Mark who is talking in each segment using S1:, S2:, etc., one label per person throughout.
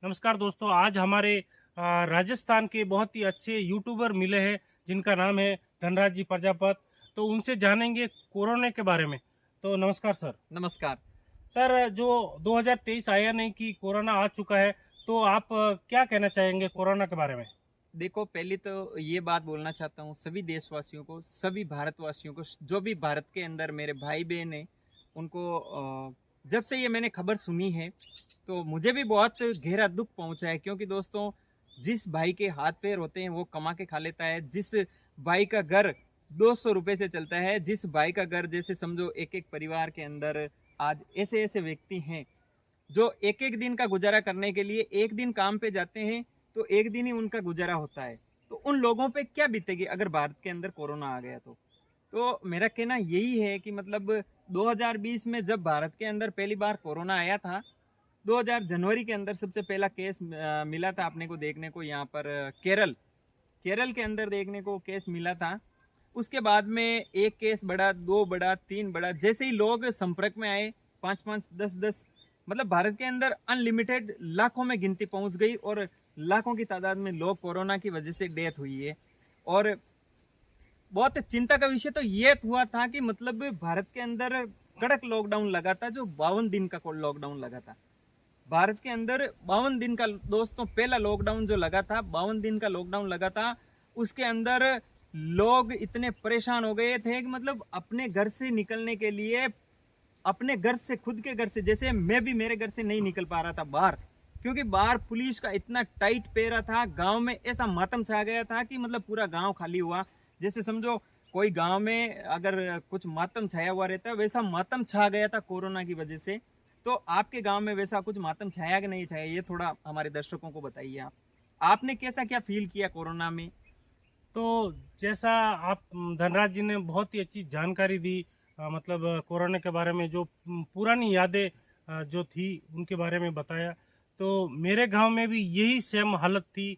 S1: नमस्कार दोस्तों, आज हमारे राजस्थान के बहुत ही अच्छे यूट्यूबर मिले हैं जिनका नाम है धनराज जी प्रजापत। तो उनसे जानेंगे कोरोना के बारे में। तो नमस्कार सर।
S2: नमस्कार।
S1: सर, जो 2023 आया नहीं कि कोरोना आ चुका है, तो आप क्या कहना चाहेंगे कोरोना के बारे में?
S2: देखो, पहले तो ये बात बोलना चाहता हूँ सभी देशवासियों को, सभी भारतवासियों को, जो भी भारत के अंदर मेरे भाई बहन हैं, उनको जब से ये मैंने खबर सुनी है तो मुझे भी बहुत गहरा दुख पहुंचा है। क्योंकि दोस्तों, जिस भाई के हाथ पैर होते हैं वो कमा के खा लेता है। जिस भाई का घर 200 रुपए से चलता है, जिस भाई का घर, जैसे समझो एक एक परिवार के अंदर आज ऐसे ऐसे व्यक्ति हैं जो एक एक दिन का गुजारा करने के लिए एक दिन काम पे जाते हैं, तो एक दिन ही उनका गुजारा होता है। तो उन लोगों पे क्या बीतेगी अगर भारत के अंदर कोरोना आ गया तो मेरा कहना यही है कि मतलब 2020 में जब भारत के अंदर पहली बार कोरोना आया था, 2000 जनवरी के अंदर सबसे पहला केस मिला था अपने को देखने को, यहाँ पर केरल के अंदर देखने को केस मिला था। उसके बाद में एक केस बढ़ा, दो बढ़ा, तीन बढ़ा, जैसे ही लोग संपर्क में आए, 5-5, 10-10, मतलब भारत के अंदर अनलिमिटेड लाखों में गिनती पहुंच गई और लाखों की तादाद में लोग कोरोना की वजह से डेथ हुई है। और बहुत चिंता का विषय तो ये हुआ था कि मतलब भारत के अंदर कड़क लॉकडाउन लगा था, जो 52 दिन का लॉकडाउन लगा था भारत के अंदर। 52 दिन का दोस्तों पहला लॉकडाउन जो लगा था, 52 दिन का लॉकडाउन लगा था। उसके अंदर लोग इतने परेशान हो गए थे कि मतलब अपने घर से निकलने के लिए, अपने घर से, खुद के घर से, जैसे मैं भी मेरे घर से नहीं निकल पा रहा था बाहर, क्योंकि बाहर पुलिस का इतना टाइट पेरा था। गांव में ऐसा मातम छा गया था कि मतलब पूरा गांव खाली हुआ। जैसे समझो कोई गांव में अगर कुछ मातम छाया हुआ रहता है, वैसा मातम छा गया था कोरोना की वजह से। तो आपके गांव में वैसा कुछ मातम छाया कि नहीं छाया, ये थोड़ा हमारे दर्शकों को बताइए। आपने कैसा क्या फील किया कोरोना में?
S1: तो जैसा आप धनराज जी ने बहुत ही अच्छी जानकारी दी, मतलब कोरोना के बारे में, जो पुरानी यादें जो थी उनके बारे में बताया। तो मेरे गांव में भी यही सेम हालत थी।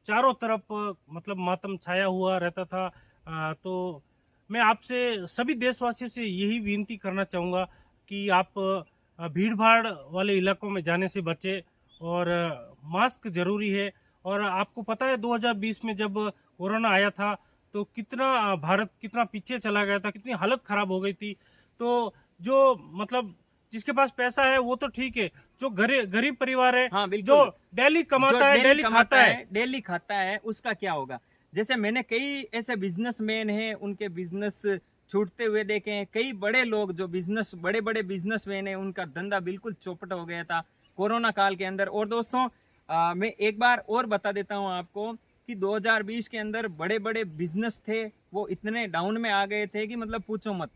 S1: चारों तरफ मतलब मातम छाया हुआ रहता था। तो मैं आपसे, सभी देशवासियों से यही विनती करना चाहूँगा कि आप भीड़ भाड़ वाले इलाकों में जाने से बचें और मास्क जरूरी है। और आपको पता है 2020 में जब कोरोना आया था तो कितना भारत कितना पीछे चला गया था, कितनी हालत खराब हो गई थी। तो जो मतलब जिसके पास पैसा है वो तो ठीक है, जो गरीब परिवार है,
S2: हाँ
S1: जो
S2: बिल्कुल।
S1: डेली
S2: जो
S1: कमाता है,
S2: डेली
S1: डेली खाता
S2: कमाता
S1: है।
S2: है, डेली खाता है, उसका क्या होगा? जैसे मैंने कई ऐसे बिजनेसमैन हैं, उनके बिजनेस छूटते हुए देखे हैं। कई बड़े लोग जो बड़े बड़े बिजनेसमैन हैं, उनका धंधा बिल्कुल चौपट हो गया था कोरोना काल के अंदर। और दोस्तों, मैं एक बार और बता देता हूं आपको कि 2020 के अंदर बड़े बड़े बिजनेस थे, वो इतने डाउन में आ गए थे कि मतलब पूछो मत।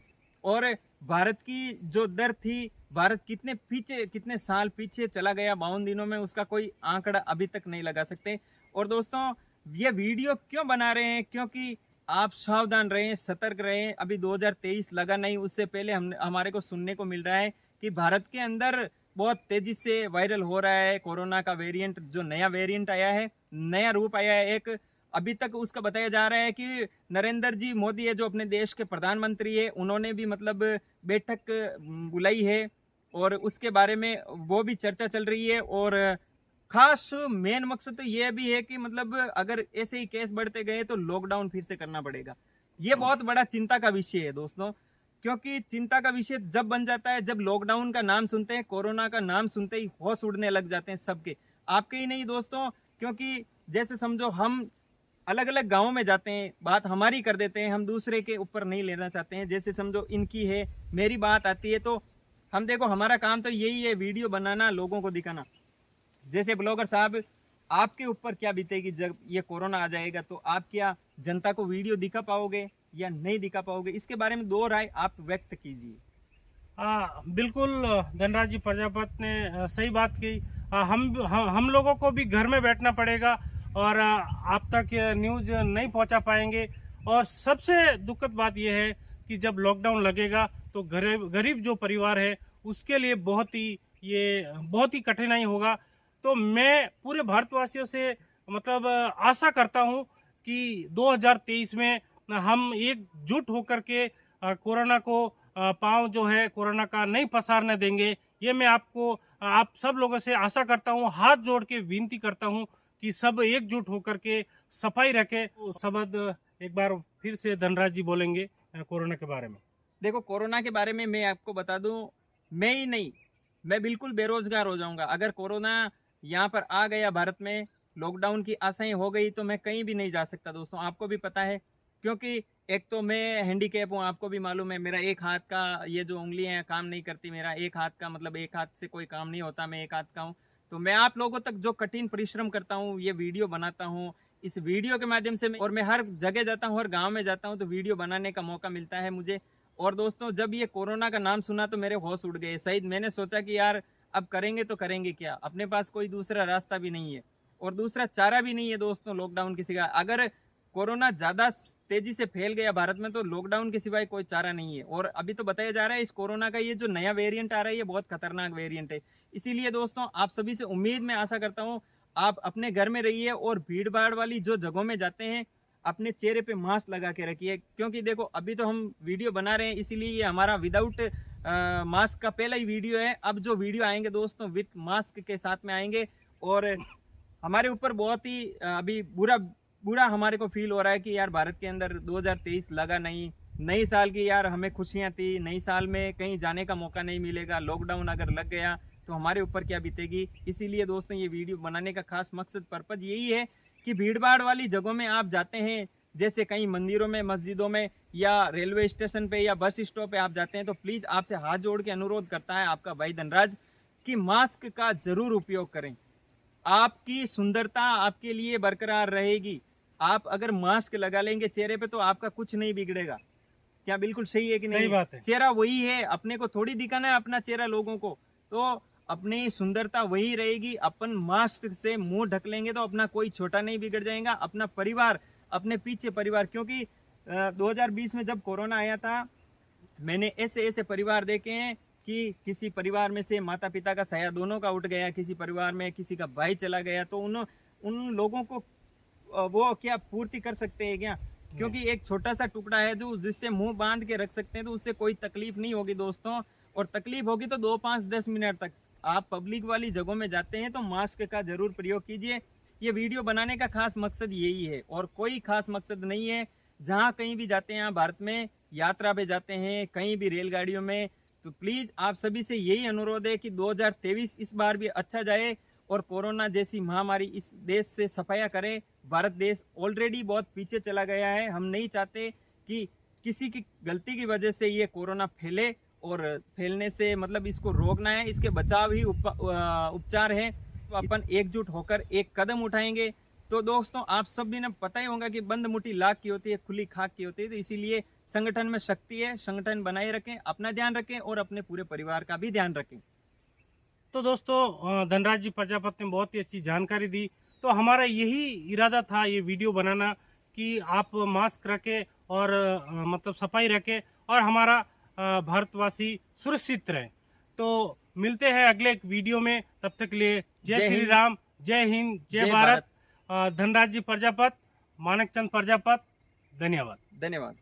S2: और भारत की जो दर थी, भारत कितने पीछे, कितने साल पीछे चला गया 52 दिनों में, उसका कोई आंकड़ा अभी तक नहीं लगा सकते। और दोस्तों, ये वीडियो क्यों बना रहे हैं? क्योंकि आप सावधान रहें, सतर्क रहें। अभी 2023 लगा नहीं, उससे पहले हमारे को सुनने को मिल रहा है कि भारत के अंदर बहुत तेजी से वायरल हो रहा है कोरोना का वेरिएंट। जो नया वेरिएंट आया है, नया रूप आया है एक, अभी तक उसका बताया जा रहा है कि नरेंद्र जी मोदी है, जो अपने देश के प्रधानमंत्री है, उन्होंने भी मतलब बैठक बुलाई है और उसके बारे में वो भी चर्चा चल रही है। और खास मेन मकसद तो ये भी है कि मतलब अगर ऐसे ही केस बढ़ते गए तो लॉकडाउन फिर से करना पड़ेगा। ये बहुत बड़ा चिंता का विषय है दोस्तों, क्योंकि चिंता का विषय जब बन जाता है, जब लॉकडाउन का नाम सुनते हैं, कोरोना का नाम सुनते ही होश उड़ने लग जाते हैं सबके, आपके ही नहीं दोस्तों। क्योंकि जैसे समझो हम अलग अलग गांवों में जाते हैं, बात हमारी कर देते हैं, हम दूसरे के ऊपर नहीं लेना चाहते हैं। जैसे समझो इनकी है, मेरी बात आती है, तो हम देखो, हमारा काम तो यही है, वीडियो बनाना, लोगों को दिखाना। जैसे ब्लॉगर साहब, आपके ऊपर क्या बीतेगी जब ये कोरोना आ जाएगा? तो आप क्या जनता को वीडियो दिखा पाओगे या नहीं दिखा पाओगे? इसके बारे में दो राय आप व्यक्त कीजिए।
S1: बिल्कुल, धनराज जी प्रजापत ने सही बात की। हम लोगों को भी घर में बैठना पड़ेगा और आप तक न्यूज़ नहीं पहुंचा पाएंगे। और सबसे दुखद बात यह है कि जब लॉकडाउन लगेगा तो गरीब जो परिवार है उसके लिए बहुत ही कठिनाई होगा। तो मैं पूरे भारतवासियों से मतलब आशा करता हूं कि 2023 में हम एकजुट होकर के कोरोना को पांव जो है कोरोना का नहीं पसारने देंगे। ये मैं आपको आप सब लोगों से आशा करता हूँ, हाथ जोड़ के विनती करता हूँ कि सब एकजुट होकर के सफाई रखें। तो शब्द एक बार फिर से धनराज जी बोलेंगे कोरोना के बारे में।
S2: देखो, कोरोना के बारे में मैं आपको बता दूं, मैं ही नहीं, मैं बिल्कुल बेरोजगार हो जाऊंगा अगर कोरोना यहाँ पर आ गया भारत में। लॉकडाउन की आशाएं हो गई तो मैं कहीं भी नहीं जा सकता दोस्तों, आपको भी पता है। क्योंकि एक तो मैं हैंडीकैप हूँ, आपको भी मालूम है। मेरा एक हाथ का ये जो उंगलियां हैं काम नहीं करती, मेरा एक हाथ का मतलब एक हाथ से कोई काम नहीं होता, मैं एक हाथ का हूँ। तो मैं आप लोगों तक जो कठिन परिश्रम करता हूँ, ये वीडियो बनाता हूँ, इस वीडियो के माध्यम से और मैं हर जगह जाता हूँ, हर गाँव में जाता हूँ तो वीडियो बनाने का मौका मिलता है मुझे। और दोस्तों, जब ये कोरोना का नाम सुना तो मेरे होश उड़ गए। सही मैंने सोचा कि यार अब करेंगे तो करेंगे क्या, अपने पास कोई दूसरा रास्ता भी नहीं है और दूसरा चारा भी नहीं है दोस्तों लॉकडाउन के सिवा। अगर कोरोना ज्यादा तेजी से फैल गया भारत में तो लॉकडाउन के सिवाय कोई चारा नहीं है। और अभी तो बताया जा रहा है इस कोरोना का ये जो नया वेरिएंट आ रहा है ये बहुत खतरनाक वेरिएंट है। इसीलिए दोस्तों, आप सभी से उम्मीद मैं आशा करता हूँ आप अपने घर में रहिए और भीड़ भाड़ वाली जो जगहों में जाते हैं अपने चेहरे पे मास्क लगा के रखिए। क्योंकि देखो, अभी तो हम वीडियो बना रहे हैं इसीलिए ये हमारा विदाउट मास्क का पहला ही वीडियो है। अब जो वीडियो आएंगे दोस्तों विद मास्क के साथ में आएंगे। और हमारे ऊपर बहुत ही अभी बुरा हमारे को फील हो रहा है कि यार भारत के अंदर 2023 लगा नहीं। नई साल की यार हमें खुशियां थी, नई साल में कहीं जाने का मौका नहीं मिलेगा, लॉकडाउन अगर लग गया तो हमारे ऊपर क्या बीतेगी। इसीलिए दोस्तों, ये वीडियो बनाने का खास मकसद पर्पज यही है कि भीड़ भाड़ वाली जगहों में आप जाते हैं, जैसे कहीं मंदिरों में, मस्जिदों में या रेलवे स्टेशन पे या बस स्टॉप पे आप जाते हैं तो प्लीज आपसे हाथ जोड़ के अनुरोध करता है आपका भाई धनराज कि मास्क का जरूर उपयोग करें। आपकी सुंदरता आपके लिए बरकरार रहेगी। आप अगर मास्क लगा लेंगे चेहरे पे तो आपका कुछ नहीं बिगड़ेगा। क्या बिल्कुल सही है कि नहीं?
S1: सही बात है।
S2: चेहरा वही है, अपने को थोड़ी दिखाना है अपना चेहरा लोगों को। तो अपनी सुंदरता वही रहेगी। अपन मास्क से मुंह ढक लेंगे तो अपना कोई छोटा नहीं बिगड़ जाएगा, अपना परिवार, अपने पीछे परिवार। क्योंकि 2020 में जब कोरोना आया था मैंने ऐसे ऐसे परिवार देखे हैं कि किसी परिवार में से माता पिता का साया दोनों का उठ गया, किसी परिवार में किसी का भाई चला गया। तो उन लोगों को वो क्या पूर्ति कर सकते हैं क्या? क्योंकि एक छोटा सा टुकड़ा है जो जिससे मुंह बांध के रख सकते हैं तो उससे कोई तकलीफ नहीं होगी दोस्तों। और तकलीफ होगी तो 2, 5, 10 मिनट तक। आप पब्लिक वाली जगहों में जाते हैं तो मास्क का जरूर प्रयोग कीजिए। ये वीडियो बनाने का खास मकसद यही है और कोई खास मकसद नहीं है। जहाँ कहीं भी जाते हैं भारत में, यात्रा पे जाते हैं, कहीं भी रेलगाड़ियों में, तो प्लीज आप सभी से यही अनुरोध है कि 2023 इस बार भी अच्छा जाए और कोरोना जैसी महामारी इस देश से सफाया करे। भारत देश ऑलरेडी बहुत पीछे चला गया है। हम नहीं चाहते कि किसी की गलती की वजह से ये कोरोना फैले और फैलने से मतलब इसको रोकना है, इसके बचाव ही उपचार है। तो अपन एकजुट होकर एक कदम उठाएंगे तो दोस्तों, आप सब भी ने पता ही होगा कि बंद मुट्ठी लाख की होती है, खुली खाक की होती है। तो इसीलिए संगठन में शक्ति है, संगठन बनाए रखें, अपना ध्यान रखें और अपने पूरे परिवार का भी ध्यान रखें।
S1: तो दोस्तों, धनराज जी प्रजापति ने बहुत ही अच्छी जानकारी दी। तो हमारा यही इरादा था ये वीडियो बनाना कि आप मास्क रखें और मतलब सफाई रखें और हमारा भारतवासी सुरक्षित रहे। तो मिलते हैं अगले एक वीडियो में, तब तक के लिए जय श्री राम, जय हिंद, जय भारत। धनराज जी प्रजापति, मानक चंद प्रजापति, धन्यवाद।
S2: धन्यवाद।